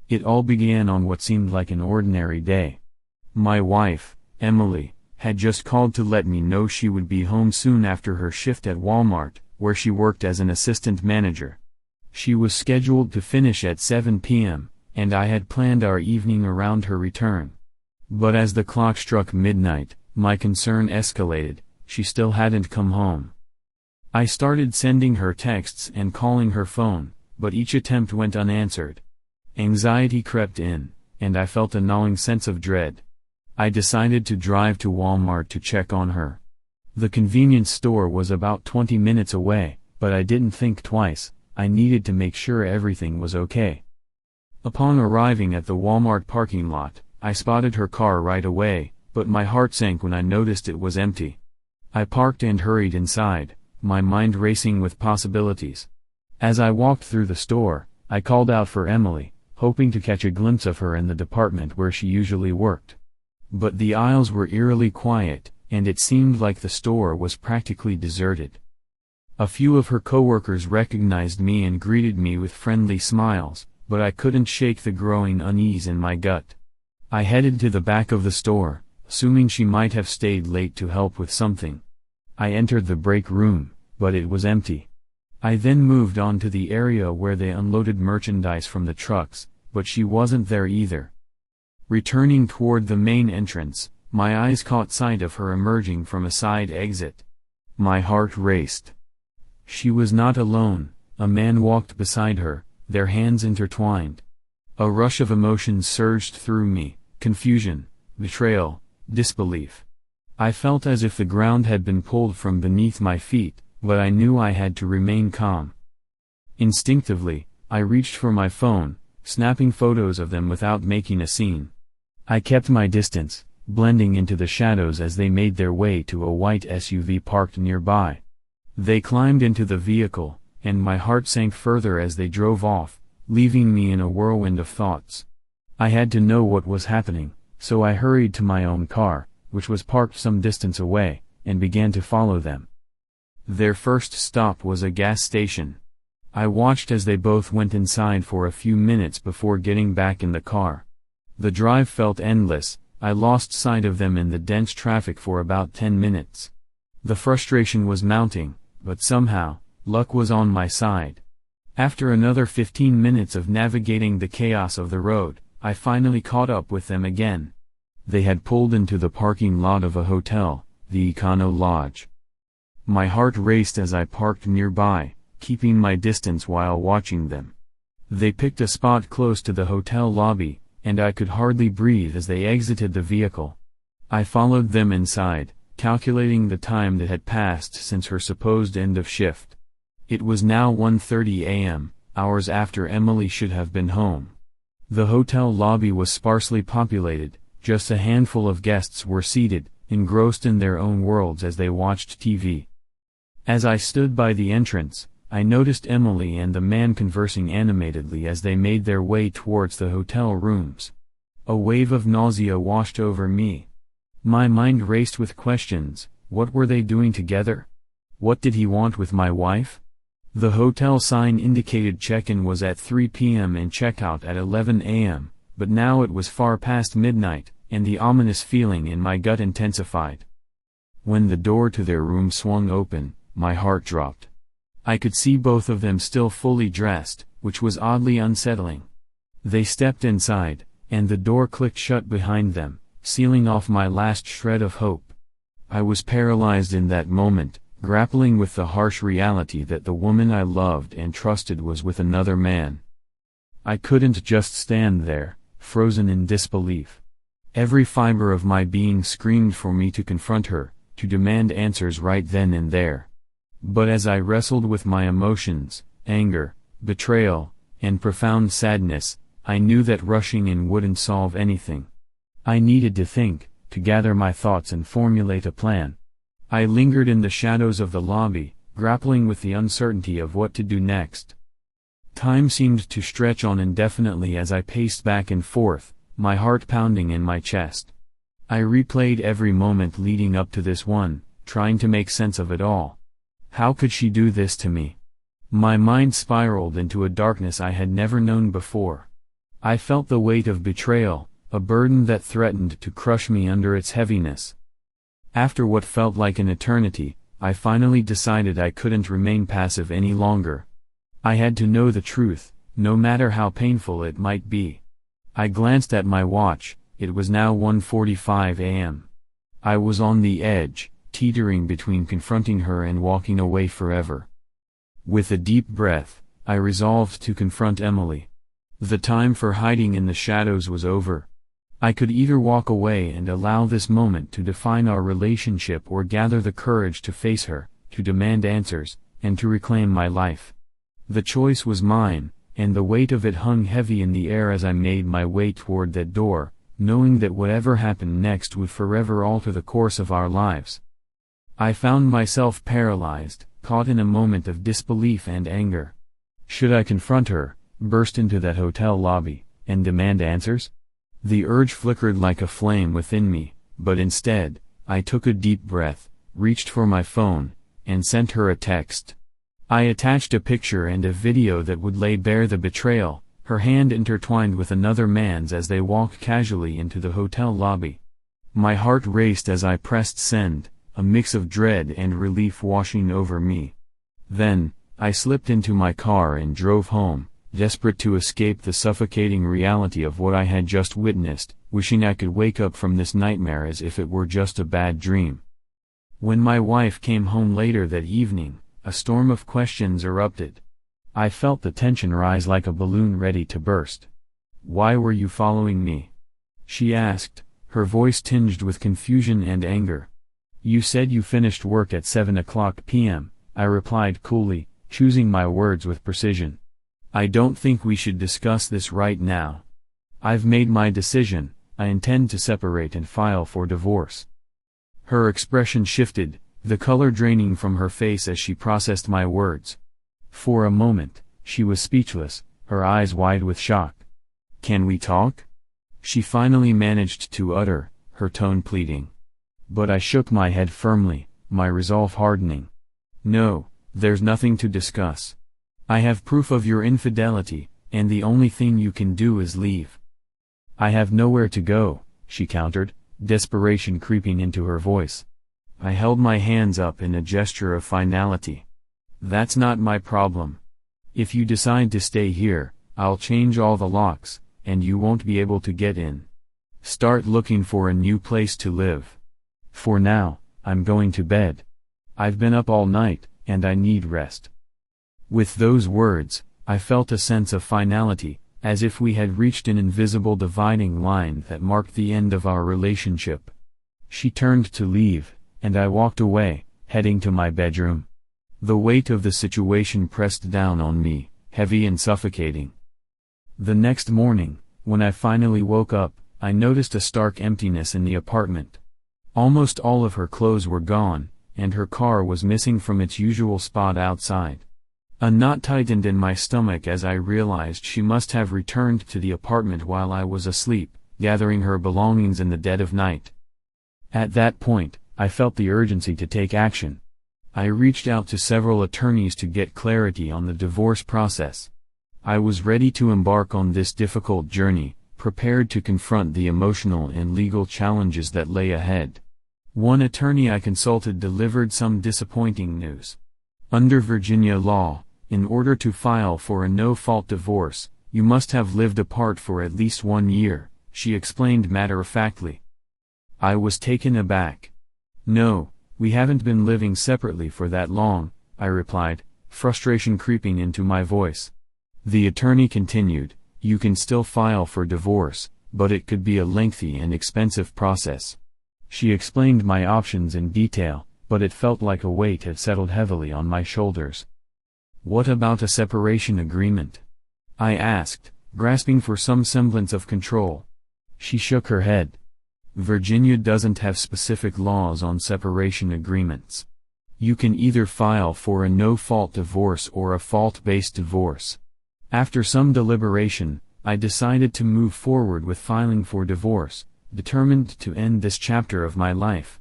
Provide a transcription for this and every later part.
It all began on what seemed like an ordinary day. My wife, Emily, had just called to let me know she would be home soon after her shift at Walmart, where she worked as an assistant manager. She was scheduled to finish at 7 p.m., and I had planned our evening around her return. But as the clock struck midnight, my concern escalated. She still hadn't come home. I started sending her texts and calling her phone, but each attempt went unanswered. Anxiety crept in, and I felt a gnawing sense of dread. I decided to drive to Walmart to check on her. The convenience store was about 20 minutes away, but I didn't think twice. I needed to make sure everything was okay. Upon arriving at the Walmart parking lot, I spotted her car right away, but my heart sank when I noticed it was empty. I parked and hurried inside, my mind racing with possibilities. As I walked through the store, I called out for Emily, hoping to catch a glimpse of her in the department where she usually worked. But the aisles were eerily quiet, and it seemed like the store was practically deserted. A few of her coworkers recognized me and greeted me with friendly smiles, but I couldn't shake the growing unease in my gut. I headed to the back of the store, assuming she might have stayed late to help with something. I entered the break room, but it was empty. I then moved on to the area where they unloaded merchandise from the trucks, but she wasn't there either. Returning toward the main entrance, my eyes caught sight of her emerging from a side exit. My heart raced. She was not alone. A man walked beside her, their hands intertwined. A rush of emotions surged through me: confusion, betrayal, disbelief. I felt as if the ground had been pulled from beneath my feet, but I knew I had to remain calm. Instinctively, I reached for my phone, snapping photos of them without making a scene. I kept my distance, blending into the shadows as they made their way to a white SUV parked nearby. They climbed into the vehicle, and my heart sank further as they drove off, leaving me in a whirlwind of thoughts. I had to know what was happening, so I hurried to my own car, which was parked some distance away, and began to follow them. Their first stop was a gas station. I watched as they both went inside for a few minutes before getting back in the car. The drive felt endless. I lost sight of them in the dense traffic for about 10 minutes. The frustration was mounting, but somehow, luck was on my side. After another 15 minutes of navigating the chaos of the road, I finally caught up with them again. They had pulled into the parking lot of a hotel, the Econo Lodge. My heart raced as I parked nearby, keeping my distance while watching them. They picked a spot close to the hotel lobby, and I could hardly breathe as they exited the vehicle. I followed them inside, calculating the time that had passed since her supposed end of shift. It was now 1:30 a.m., hours after Emily should have been home. The hotel lobby was sparsely populated, just a handful of guests were seated, engrossed in their own worlds as they watched TV. As I stood by the entrance, I noticed Emily and the man conversing animatedly as they made their way towards the hotel rooms. A wave of nausea washed over me. My mind raced with questions. What were they doing together? What did he want with my wife? The hotel sign indicated check-in was at 3 p.m. and checkout at 11 a.m., but now it was far past midnight, and the ominous feeling in my gut intensified. When the door to their room swung open, my heart dropped. I could see both of them still fully dressed, which was oddly unsettling. They stepped inside, and the door clicked shut behind them, sealing off my last shred of hope. I was paralyzed in that moment, grappling with the harsh reality that the woman I loved and trusted was with another man. I couldn't just stand there, frozen in disbelief. Every fiber of my being screamed for me to confront her, to demand answers right then and there. But as I wrestled with my emotions, anger, betrayal, and profound sadness, I knew that rushing in wouldn't solve anything. I needed to think, to gather my thoughts and formulate a plan. I lingered in the shadows of the lobby, grappling with the uncertainty of what to do next. Time seemed to stretch on indefinitely as I paced back and forth, my heart pounding in my chest. I replayed every moment leading up to this one, trying to make sense of it all. How could she do this to me? My mind spiraled into a darkness I had never known before. I felt the weight of betrayal, a burden that threatened to crush me under its heaviness. After what felt like an eternity, I finally decided I couldn't remain passive any longer. I had to know the truth, no matter how painful it might be. I glanced at my watch. It was now 1:45 a.m. I was on the edge, teetering between confronting her and walking away forever. With a deep breath, I resolved to confront Emily. The time for hiding in the shadows was over. I could either walk away and allow this moment to define our relationship or gather the courage to face her, to demand answers, and to reclaim my life. The choice was mine, and the weight of it hung heavy in the air as I made my way toward that door, knowing that whatever happened next would forever alter the course of our lives. I found myself paralyzed, caught in a moment of disbelief and anger. Should I confront her, burst into that hotel lobby, and demand answers? The urge flickered like a flame within me, but instead, I took a deep breath, reached for my phone, and sent her a text. I attached a picture and a video that would lay bare the betrayal, her hand intertwined with another man's as they walked casually into the hotel lobby. My heart raced as I pressed send, a mix of dread and relief washing over me. Then, I slipped into my car and drove home, desperate to escape the suffocating reality of what I had just witnessed, wishing I could wake up from this nightmare as if it were just a bad dream. When my wife came home later that evening, a storm of questions erupted. I felt the tension rise like a balloon ready to burst. "Why were you following me?" she asked, her voice tinged with confusion and anger. "You said you finished work at 7 p.m., I replied coolly, choosing my words with precision. "I don't think we should discuss this right now. I've made my decision, I intend to separate and file for divorce." Her expression shifted, the color draining from her face as she processed my words. For a moment, she was speechless, her eyes wide with shock. "Can we talk?" she finally managed to utter, her tone pleading. But I shook my head firmly, my resolve hardening. "No, there's nothing to discuss. I have proof of your infidelity, and the only thing you can do is leave." "I have nowhere to go," she countered, desperation creeping into her voice. I held my hands up in a gesture of finality. "That's not my problem. If you decide to stay here, I'll change all the locks, and you won't be able to get in. Start looking for a new place to live. For now, I'm going to bed. I've been up all night, and I need rest." With those words, I felt a sense of finality, as if we had reached an invisible dividing line that marked the end of our relationship. She turned to leave, and I walked away, heading to my bedroom. The weight of the situation pressed down on me, heavy and suffocating. The next morning, when I finally woke up, I noticed a stark emptiness in the apartment. Almost all of her clothes were gone, and her car was missing from its usual spot outside. A knot tightened in my stomach as I realized she must have returned to the apartment while I was asleep, gathering her belongings in the dead of night. At that point, I felt the urgency to take action. I reached out to several attorneys to get clarity on the divorce process. I was ready to embark on this difficult journey, prepared to confront the emotional and legal challenges that lay ahead. One attorney I consulted delivered some disappointing news. Under Virginia law, in order to file for a no-fault divorce, you must have lived apart for at least 1 year, she explained matter-of-factly. I was taken aback. "No, we haven't been living separately for that long," I replied, frustration creeping into my voice. The attorney continued, "You can still file for divorce, but it could be a lengthy and expensive process." She explained my options in detail, but it felt like a weight had settled heavily on my shoulders. "What about a separation agreement?" I asked, grasping for some semblance of control. She shook her head. "Virginia doesn't have specific laws on separation agreements. You can either file for a no-fault divorce or a fault-based divorce." After some deliberation, I decided to move forward with filing for divorce, determined to end this chapter of my life.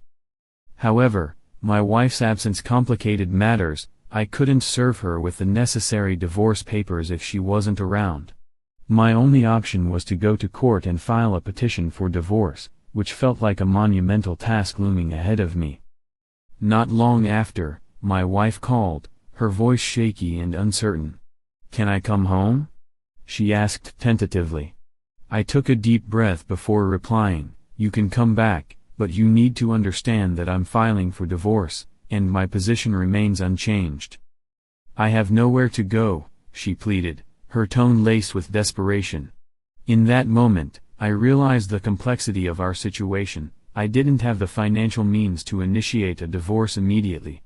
However, my wife's absence complicated matters. I couldn't serve her with the necessary divorce papers if she wasn't around. My only option was to go to court and file a petition for divorce, which felt like a monumental task looming ahead of me. Not long after, my wife called, her voice shaky and uncertain. "Can I come home?" she asked tentatively. I took a deep breath before replying, "You can come back, but you need to understand that I'm filing for divorce, and my position remains unchanged." "I have nowhere to go," she pleaded, her tone laced with desperation. In that moment, I realized the complexity of our situation. I didn't have the financial means to initiate a divorce immediately.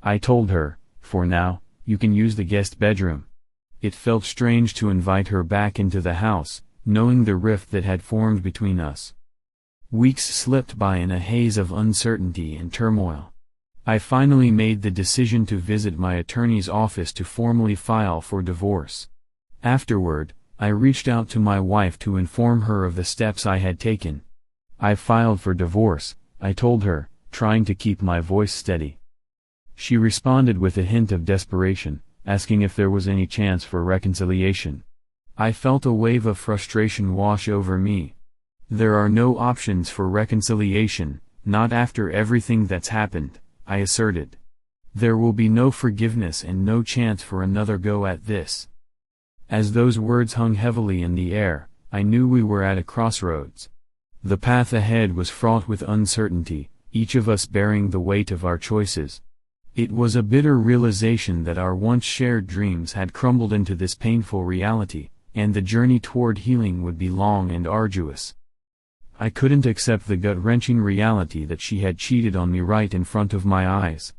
I told her, "For now, you can use the guest bedroom." It felt strange to invite her back into the house, knowing the rift that had formed between us. Weeks slipped by in a haze of uncertainty and turmoil. I finally made the decision to visit my attorney's office to formally file for divorce. Afterward, I reached out to my wife to inform her of the steps I had taken. "I filed for divorce," I told her, trying to keep my voice steady. She responded with a hint of desperation, asking if there was any chance for reconciliation. I felt a wave of frustration wash over me. "There are no options for reconciliation, not after everything that's happened," I asserted. "There will be no forgiveness and no chance for another go at this." As those words hung heavily in the air, I knew we were at a crossroads. The path ahead was fraught with uncertainty, each of us bearing the weight of our choices. It was a bitter realization that our once shared dreams had crumbled into this painful reality, and the journey toward healing would be long and arduous. I couldn't accept the gut-wrenching reality that she had cheated on me right in front of my eyes.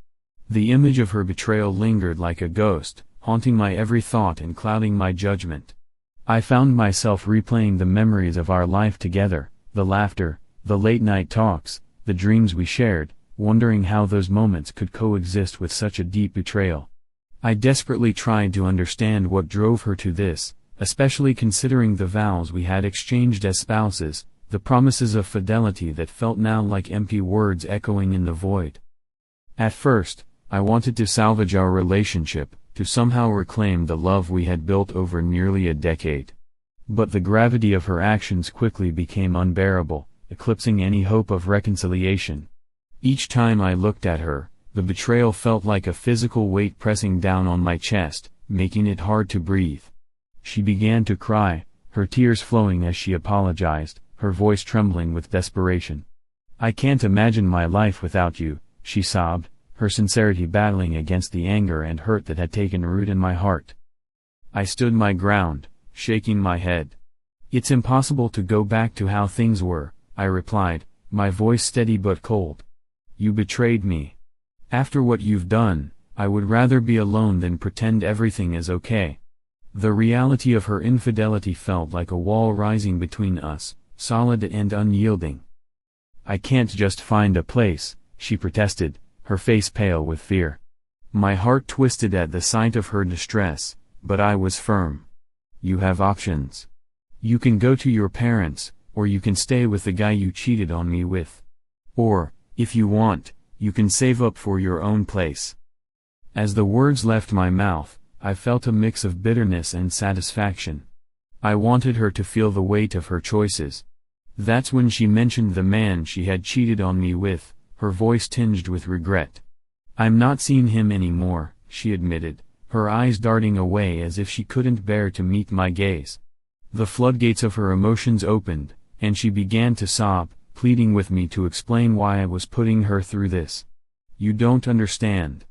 The image of her betrayal lingered like a ghost, haunting my every thought and clouding my judgment. I found myself replaying the memories of our life together, the laughter, the late-night talks, the dreams we shared, wondering how those moments could coexist with such a deep betrayal. I desperately tried to understand what drove her to this, especially considering the vows we had exchanged as spouses, the promises of fidelity that felt now like empty words echoing in the void. At first, I wanted to salvage our relationship, to somehow reclaim the love we had built over nearly a decade. But the gravity of her actions quickly became unbearable, eclipsing any hope of reconciliation. Each time I looked at her, the betrayal felt like a physical weight pressing down on my chest, making it hard to breathe. She began to cry, her tears flowing as she apologized, her voice trembling with desperation. "I can't imagine my life without you," she sobbed, her sincerity battling against the anger and hurt that had taken root in my heart. I stood my ground, shaking my head. "It's impossible to go back to how things were," I replied, my voice steady but cold. "You betrayed me. After what you've done, I would rather be alone than pretend everything is okay." The reality of her infidelity felt like a wall rising between us, solid and unyielding. "I can't just find a place," she protested, her face pale with fear. My heart twisted at the sight of her distress, but I was firm. "You have options. You can go to your parents, or you can stay with the guy you cheated on me with. Or, if you want, you can save up for your own place." As the words left my mouth, I felt a mix of bitterness and satisfaction. I wanted her to feel the weight of her choices. That's when she mentioned the man she had cheated on me with, her voice tinged with regret. "I'm not seeing him anymore," she admitted, her eyes darting away as if she couldn't bear to meet my gaze. The floodgates of her emotions opened, and she began to sob, pleading with me to explain why I was putting her through this. "You don't understand.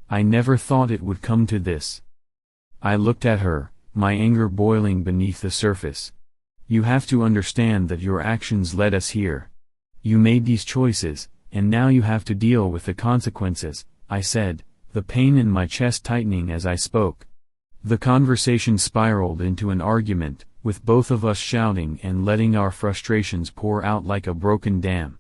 I never thought it would come to this." I looked at her, my anger boiling beneath the surface. "You have to understand that your actions led us here. You made these choices, and now you have to deal with the consequences," I said, the pain in my chest tightening as I spoke. The conversation spiraled into an argument, with both of us shouting and letting our frustrations pour out like a broken dam.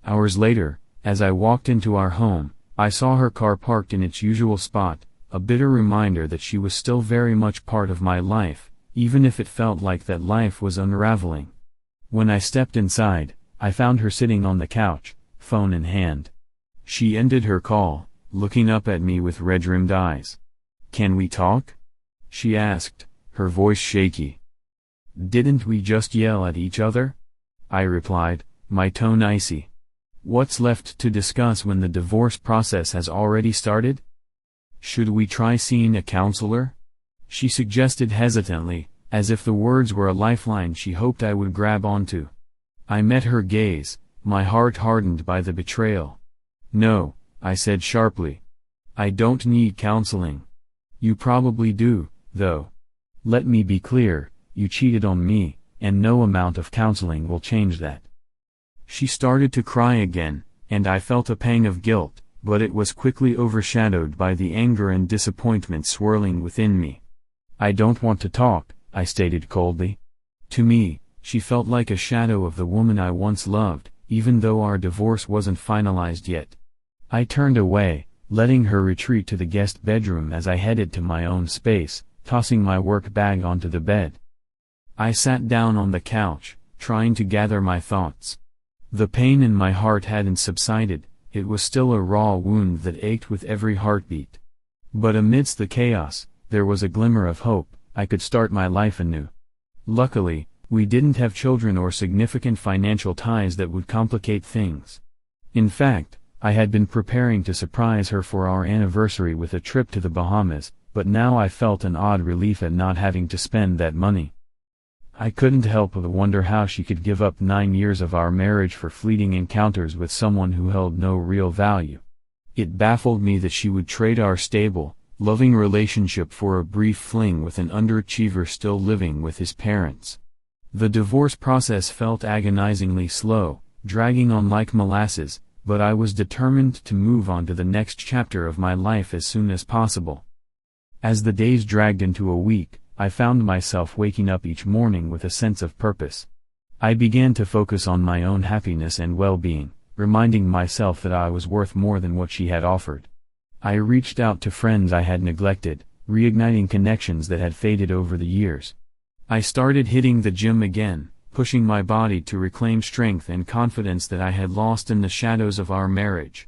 Hours later, as I walked into our home, I saw her car parked in its usual spot, a bitter reminder that she was still very much part of my life, even if it felt like that life was unraveling. When I stepped inside, I found her sitting on the couch, phone in hand. She ended her call, looking up at me with red-rimmed eyes. "Can we talk?" she asked, her voice shaky. Didn't we just yell at each other? I replied, my tone icy. What's left to discuss when the divorce process has already started? Should we try seeing a counselor? She suggested hesitantly, as if the words were a lifeline she hoped I would grab onto. I met her gaze, my heart hardened by the betrayal. No, I said sharply. I don't need counseling. You probably do, though. Let me be clear, you cheated on me, and no amount of counseling will change that. She started to cry again, and I felt a pang of guilt, but it was quickly overshadowed by the anger and disappointment swirling within me. I don't want to talk, I stated coldly. To me, she felt like a shadow of the woman I once loved, even though our divorce wasn't finalized yet. I turned away, letting her retreat to the guest bedroom as I headed to my own space, tossing my work bag onto the bed. I sat down on the couch, trying to gather my thoughts. The pain in my heart hadn't subsided, it was still a raw wound that ached with every heartbeat. But amidst the chaos, there was a glimmer of hope. I could start my life anew. Luckily, we didn't have children or significant financial ties that would complicate things. In fact, I had been preparing to surprise her for our anniversary with a trip to the Bahamas, but now I felt an odd relief at not having to spend that money. I couldn't help but wonder how she could give up 9 years of our marriage for fleeting encounters with someone who held no real value. It baffled me that she would trade our stable, loving relationship for a brief fling with an underachiever still living with his parents. The divorce process felt agonizingly slow, dragging on like molasses, but I was determined to move on to the next chapter of my life as soon as possible. As the days dragged into a week, I found myself waking up each morning with a sense of purpose. I began to focus on my own happiness and well-being, reminding myself that I was worth more than what she had offered. I reached out to friends I had neglected, reigniting connections that had faded over the years. I started hitting the gym again, pushing my body to reclaim strength and confidence that I had lost in the shadows of our marriage.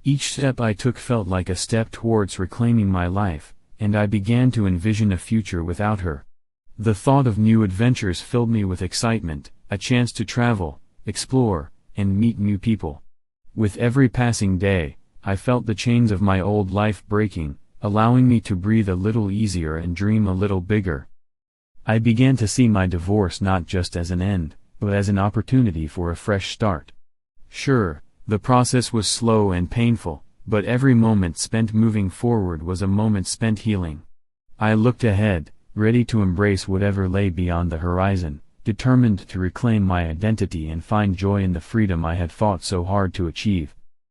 Each step I took felt like a step towards reclaiming my life, and I began to envision a future without her. The thought of new adventures filled me with excitement, a chance to travel, explore, and meet new people. With every passing day, I felt the chains of my old life breaking, allowing me to breathe a little easier and dream a little bigger. I began to see my divorce not just as an end, but as an opportunity for a fresh start. Sure, the process was slow and painful, but every moment spent moving forward was a moment spent healing. I looked ahead, ready to embrace whatever lay beyond the horizon, determined to reclaim my identity and find joy in the freedom I had fought so hard to achieve.